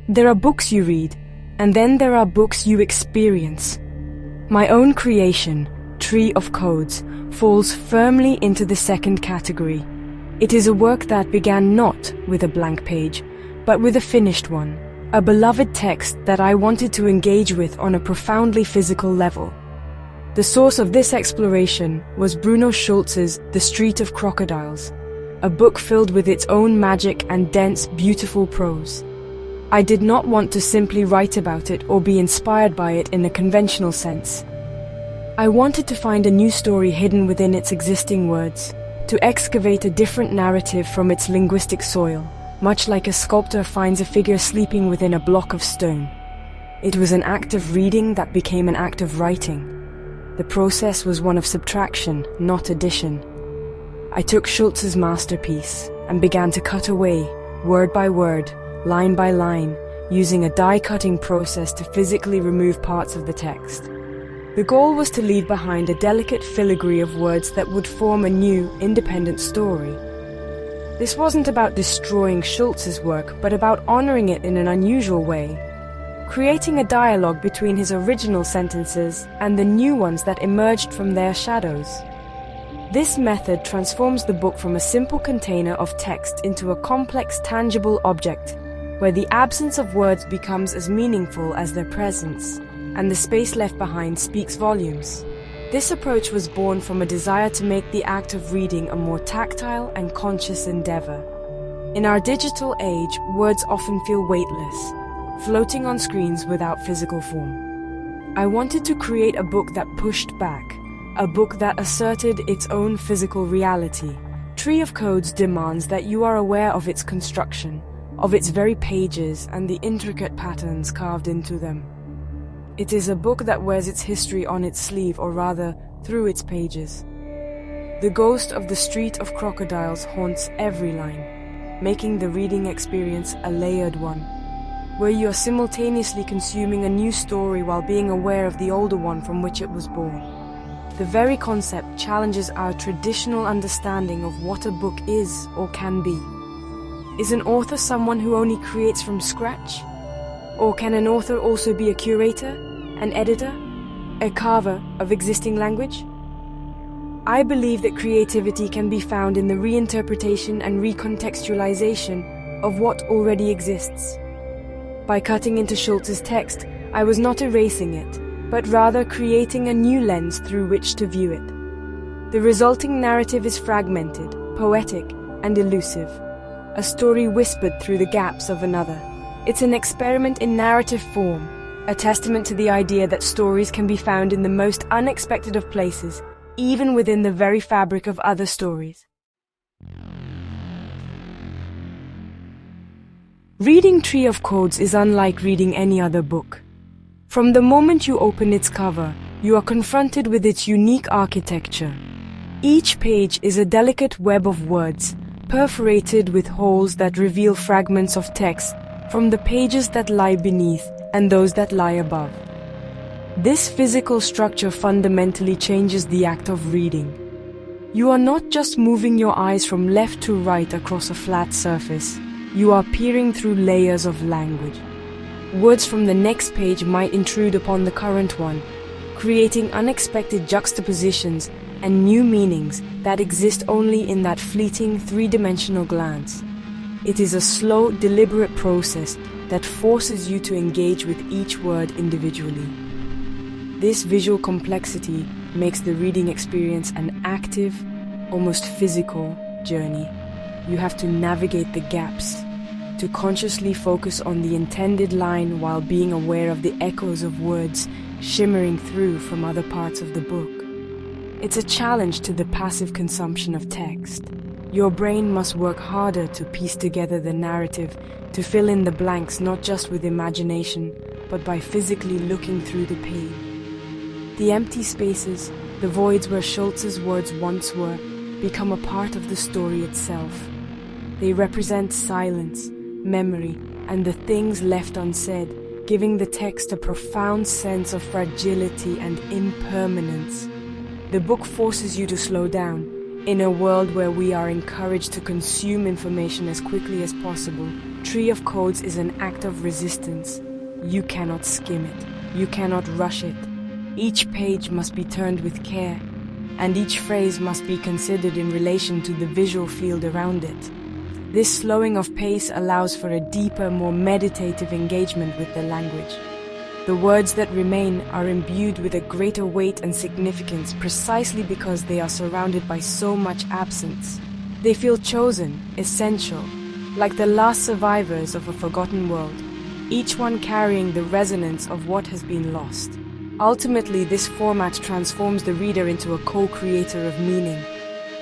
There are books you read, and then there are books you experience. My own creation, Tree of Codes, falls firmly into the second category. It is a work that began not with a blank page, but with a finished one, a beloved text that I wanted to engage with on a profoundly physical level. The source of this exploration was Bruno Schulz's The Street of Crocodiles, a book filled with its own magic and dense, beautiful prose. I did not want to simply write about it or be inspired by it in a conventional sense. I wanted to find a new story hidden within its existing words, to excavate a different narrative from its linguistic soil, much like a sculptor finds a figure sleeping within a block of stone. It was an act of reading that became an act of writing. The process was one of subtraction, not addition. I took Schulz's masterpiece and began to cut away, word by word, line by line, using a die-cutting process to physically remove parts of the text. The goal was to leave behind a delicate filigree of words that would form a new, independent story. This wasn't about destroying Schulz's work, but about honoring it in an unusual way, creating a dialogue between his original sentences and the new ones that emerged from their shadows. This method transforms the book from a simple container of text into a complex, tangible object, where the absence of words becomes as meaningful as their presence, and the space left behind speaks volumes. This approach was born from a desire to make the act of reading a more tactile and conscious endeavor. In our digital age, words often feel weightless, floating on screens without physical form. I wanted to create a book that pushed back, a book that asserted its own physical reality. Tree of Codes demands that you are aware of its construction, of its very pages and the intricate patterns carved into them. It is a book that wears its history on its sleeve, or rather, through its pages. The ghost of the Street of Crocodiles haunts every line, making the reading experience a layered one, where you are simultaneously consuming a new story while being aware of the older one from which it was born. The very concept challenges our traditional understanding of what a book is or can be. Is an author someone who only creates from scratch? Or can an author also be a curator, an editor, a carver of existing language? I believe that creativity can be found in the reinterpretation and recontextualization of what already exists. By cutting into Schulz's text, I was not erasing it, but rather creating a new lens through which to view it. The resulting narrative is fragmented, poetic, and elusive, a story whispered through the gaps of another. It's an experiment in narrative form, a testament to the idea that stories can be found in the most unexpected of places, even within the very fabric of other stories. Reading Tree of Codes is unlike reading any other book. From the moment you open its cover, you are confronted with its unique architecture. Each page is a delicate web of words, perforated with holes that reveal fragments of text from the pages that lie beneath and those that lie above. This physical structure fundamentally changes the act of reading. You are not just moving your eyes from left to right across a flat surface, you are peering through layers of language. Words from the next page might intrude upon the current one, creating unexpected juxtapositions and new meanings that exist only in that fleeting three-dimensional glance. It is a slow, deliberate process that forces you to engage with each word individually. This visual complexity makes the reading experience an active, almost physical journey. You have to navigate the gaps, to consciously focus on the intended line while being aware of the echoes of words shimmering through from other parts of the book. It's a challenge to the passive consumption of text. Your brain must work harder to piece together the narrative, to fill in the blanks not just with imagination, but by physically looking through the page. The empty spaces, the voids where Schulz's words once were, become a part of the story itself. They represent silence, memory, and the things left unsaid, giving the text a profound sense of fragility and impermanence. The book forces you to slow down, In a world where we are encouraged to consume information as quickly as possible, Tree of Codes is an act of resistance. You cannot skim it. You cannot rush it. Each page must be turned with care, and each phrase must be considered in relation to the visual field around it. This slowing of pace allows for a deeper, more meditative engagement with the language. The words that remain are imbued with a greater weight and significance precisely because they are surrounded by so much absence. They feel chosen, essential, like the last survivors of a forgotten world, each one carrying the resonance of what has been lost. Ultimately, this format transforms the reader into a co-creator of meaning.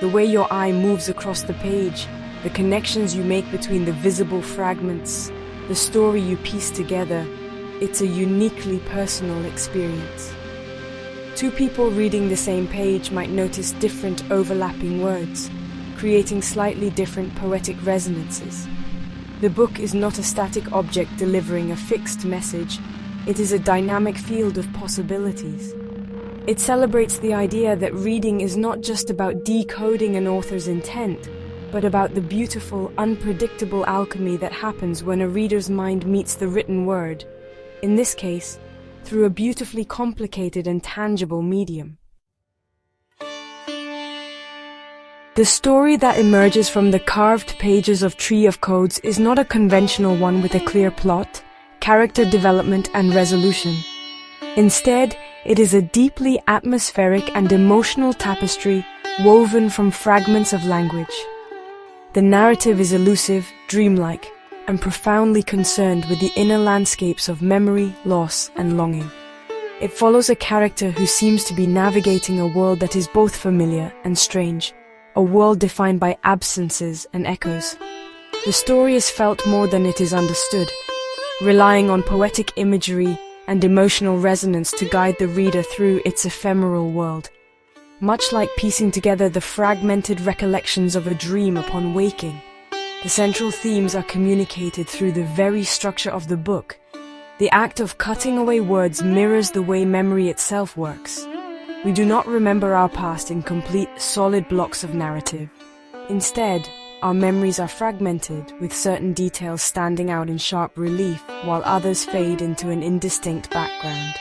The way your eye moves across the page, the connections you make between the visible fragments, the story you piece together, it's a uniquely personal experience. Two people reading the same page might notice different overlapping words, creating slightly different poetic resonances. The book is not a static object delivering a fixed message. It is a dynamic field of possibilities. It celebrates the idea that reading is not just about decoding an author's intent, but about the beautiful, unpredictable alchemy that happens when a reader's mind meets the written word, in this case, through a beautifully complicated and tangible medium. The story that emerges from the carved pages of Tree of Codes is not a conventional one with a clear plot, character development, and resolution. Instead, it is a deeply atmospheric and emotional tapestry woven from fragments of language. The narrative is elusive, dreamlike, and profoundly concerned with the inner landscapes of memory, loss, and longing. It follows a character who seems to be navigating a world that is both familiar and strange, a world defined by absences and echoes. The story is felt more than it is understood, relying on poetic imagery and emotional resonance to guide the reader through its ephemeral world. Much like piecing together the fragmented recollections of a dream upon waking, the central themes are communicated through the very structure of the book. The act of cutting away words mirrors the way memory itself works. We do not remember our past in complete, solid blocks of narrative. Instead, our memories are fragmented, with certain details standing out in sharp relief, while others fade into an indistinct background.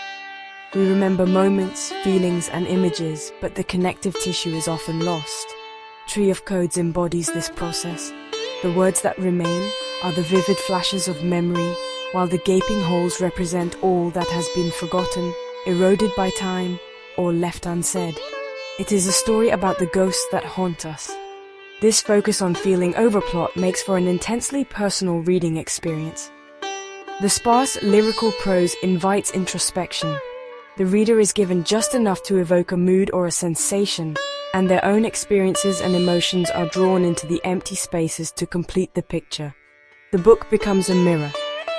We remember moments, feelings, and images, but the connective tissue is often lost. Tree of Codes embodies this process. The words that remain are the vivid flashes of memory, while the gaping holes represent all that has been forgotten, eroded by time, or left unsaid. It is a story about the ghosts that haunt us. This focus on feeling overplot makes for an intensely personal reading experience. The sparse lyrical prose invites introspection. The reader is given just enough to evoke a mood or a sensation, and their own experiences and emotions are drawn into the empty spaces to complete the picture. The book becomes a mirror,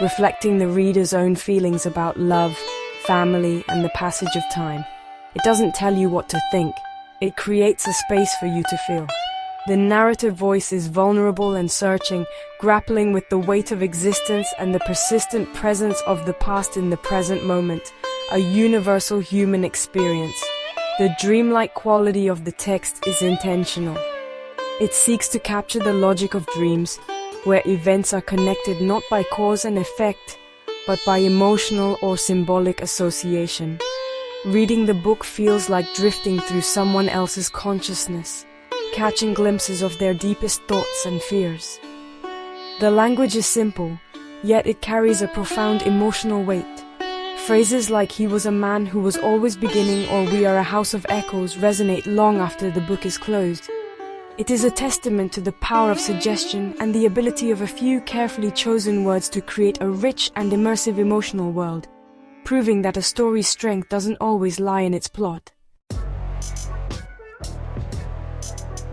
reflecting the reader's own feelings about love, family, and the passage of time. It doesn't tell you what to think, it creates a space for you to feel. The narrative voice is vulnerable and searching, grappling with the weight of existence and the persistent presence of the past in the present moment, a universal human experience. The dreamlike quality of the text is intentional. It seeks to capture the logic of dreams, where events are connected not by cause and effect, but by emotional or symbolic association. Reading the book feels like drifting through someone else's consciousness, catching glimpses of their deepest thoughts and fears. The language is simple, yet it carries a profound emotional weight. Phrases like "he was a man who was always beginning" or "we are a house of echoes" resonate long after the book is closed. It is a testament to the power of suggestion and the ability of a few carefully chosen words to create a rich and immersive emotional world, proving that a story's strength doesn't always lie in its plot.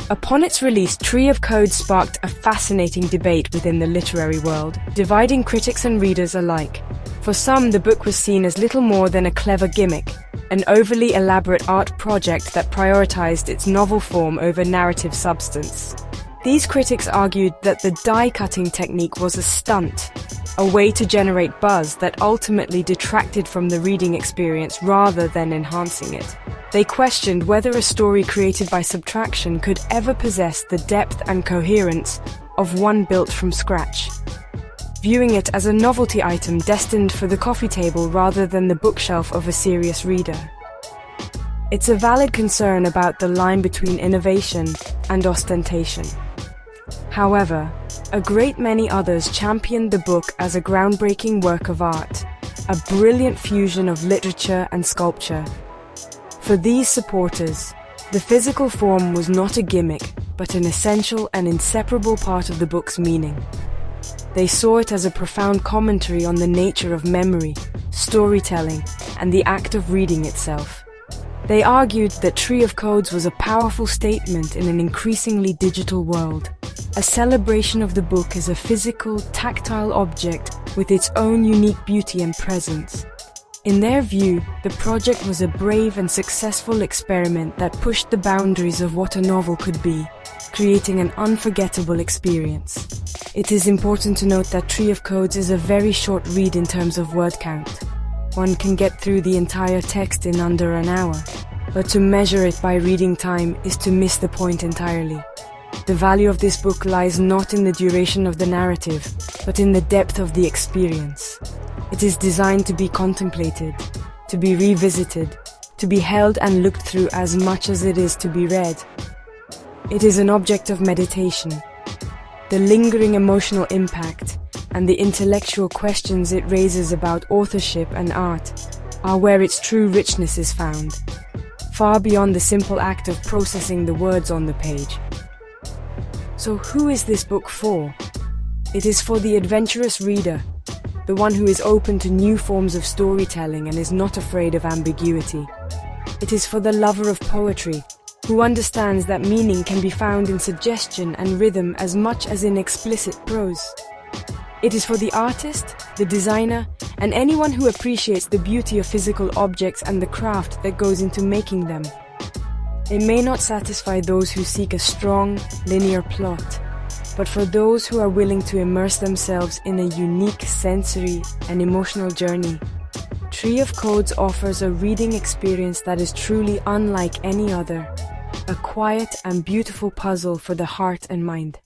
Upon its release, Tree of Codes sparked a fascinating debate within the literary world, dividing critics and readers alike. For some, the book was seen as little more than a clever gimmick, an overly elaborate art project that prioritized its novel form over narrative substance. These critics argued that the die-cutting technique was a stunt, a way to generate buzz that ultimately detracted from the reading experience rather than enhancing it. They questioned whether a story created by subtraction could ever possess the depth and coherence of one built from scratch, viewing it as a novelty item destined for the coffee table rather than the bookshelf of a serious reader. It's a valid concern about the line between innovation and ostentation. However, a great many others championed the book as a groundbreaking work of art, a brilliant fusion of literature and sculpture. For these supporters, the physical form was not a gimmick, but an essential and inseparable part of the book's meaning. They saw it as a profound commentary on the nature of memory, storytelling, and the act of reading itself. They argued that Tree of Codes was a powerful statement in an increasingly digital world, a celebration of the book as a physical, tactile object with its own unique beauty and presence. In their view, the project was a brave and successful experiment that pushed the boundaries of what a novel could be, creating an unforgettable experience. It is important to note that Tree of Codes is a very short read in terms of word count. One can get through the entire text in under an hour, but to measure it by reading time is to miss the point entirely. The value of this book lies not in the duration of the narrative, but in the depth of the experience. It is designed to be contemplated, to be revisited, to be held and looked through as much as it is to be read. It is an object of meditation. The lingering emotional impact and the intellectual questions it raises about authorship and art are where its true richness is found, far beyond the simple act of processing the words on the page. So who is this book for? It is for the adventurous reader, the one who is open to new forms of storytelling and is not afraid of ambiguity. It is for the lover of poetry, who understands that meaning can be found in suggestion and rhythm as much as in explicit prose. It is for the artist, the designer, and anyone who appreciates the beauty of physical objects and the craft that goes into making them. It may not satisfy those who seek a strong, linear plot, but for those who are willing to immerse themselves in a unique sensory and emotional journey, Tree of Codes offers a reading experience that is truly unlike any other, a quiet and beautiful puzzle for the heart and mind.